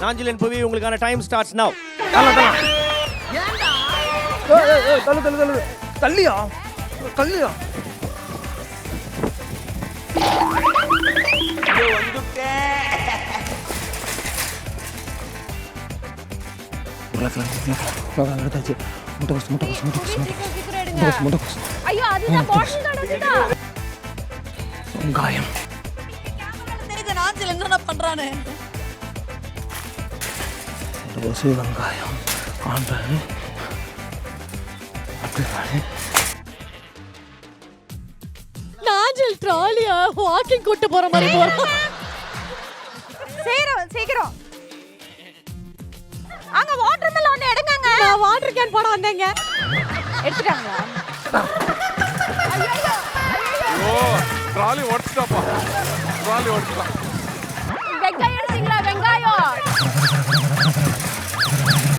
Nanjil and புவி உங்களுக்கான time starts நவ. தள்ளியா தள்ளியா ஐயோ அதுதான் பாட்டில் நடந்துடா. வெங்காயம் தெரியுது நாஞ்சில் என்னென்ன பண்றானே. வெங்காயம் ஆண்டாரு அப்படியே நாஞ்சில் ட்ராலியா வாக்கிங் கூட்டி போற மாதிரி போறான். சீக்கிரம் அங்க வாட்டர் மெலன் ஒன்னு எடுங்கங்க. நான் வாட்டர் கேன் போட வந்தேங்க. எடுத்துட்டாங்க. ஓ ட்ராலி ஓடிட்டாப்பா. ட்ராலி ஓடிட்டா. வெங்காயம் எடுத்தீங்களா? வெங்காயம்.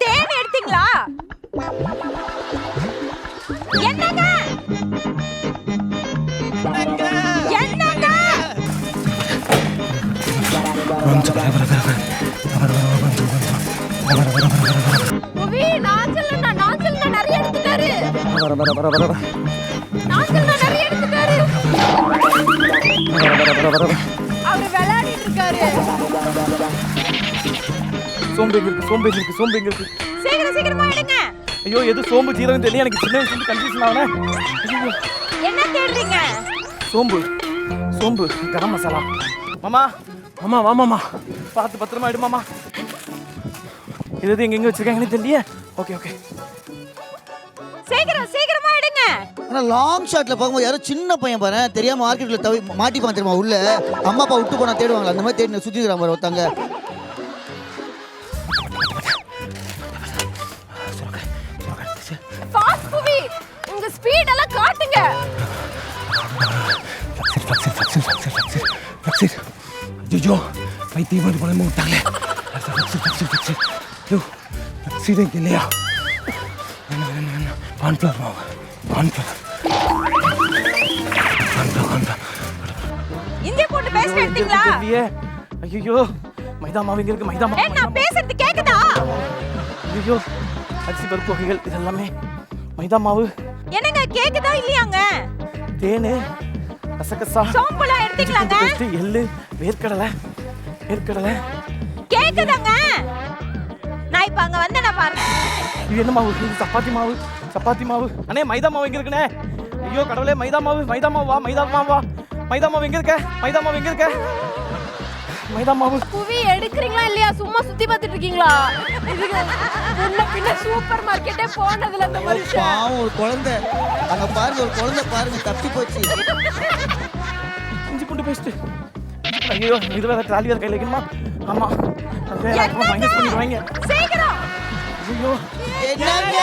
தேன் எடுத்தீங்களா? என்னங்க? என்னங்க? புவி நாஞ்சில் நிறைய எடுத்துட்டாரு. நாஞ்சில் நிறைய எடுத்துட்டாரு. அவர் விளையாடிட்டு இருக்காரு. சோம்பு இருக்கு. சீக்கிரமா எடுங்க. ஐயோ எது சோம்பு ஜீரகம் தெரியல, எனக்கு சின்ன வயசுல கன்ஃபியூஷன் ஆவனே. என்ன தேடுறீங்க? சோம்பு கரம் மசாலா. மாமா வா மாமா பார்த்து பத்திரமா எடு மாமா. இது எங்க வச்சிருக்காங்கன்னு தெரியல. ஓகே சீக்கிரமா எடுங்க. ஆனா லாங் ஷாட்ல பார்க்கும்போது யாரோ சின்ன பையன் பாரு தெரியாம மார்க்கெட்ல மாட்டிப்பான் தெரியுமா உள்ள. அம்மா அப்பா விட்டு போனா தேடுவாங்களா அந்த மாதிரி தேடி சுத்தி இருக்கிறாங்க பாரு ஒருத்தங்க. ஃபாஸ்ட் புவி உங்க ஸ்பீட் எல்லாம் காட்டுங்க. ஐயோ பைத்தியம் மாதிரி பணம் விட்டாங்களே. சீரங்க இல்லையா? கான்ஃபிளவர் மாவு இங்கே போட்டு பேஸ்ட் எடுத்தீங்களா? ஐயோ மைதா மாவு எங்க இருக்கு? மைதா மாவு. நான் பேசுறது கேக்குதா? ஐயோ அரிசி பருப்பு வகைகள் இதெல்லாமே மைதா மாவு. என்னங்க கேக்குதா இல்லையாங்க? தேனு கசகசா சோம்புலாம் எடுத்தீங்களாங்க? எள்ளு வேர்க்கடலை கேக்குதாங்க? நான் இப்ப அங்க வந்து நான் பாருங்க. இது என்ன மாவு? இது சப்பாத்தி மாவு. அண்ணே மைதா மாவு எங்க இருக்குனே? ஐயோ கடவுளே மைதா மாவு வா. மைதா மாவு எங்க இருக்க? மைதா மாவு. புவி எடுக்கறீங்களா இல்லையா? சும்மா சுத்தி பார்த்துட்டு இருக்கீங்களா? இதுக்கு முன்ன பின்ன சூப்பர் மார்க்கெட்டே போனதுல அந்த மனுஷன். பாவம் ஒரு குழந்தை அங்க பாருங்க, ஒரு குழந்தை பாருங்க தப்பி போச்சு. இஞ்சி பூண்டு பேஸ்ட். ஐயோ இது வேற ட்ராலி வேற கையில வைக்கணுமா? ஆமா மைனஸ் பண்ணிடுவாங்க. சீக்கிரம். ஐயோ என்னங்க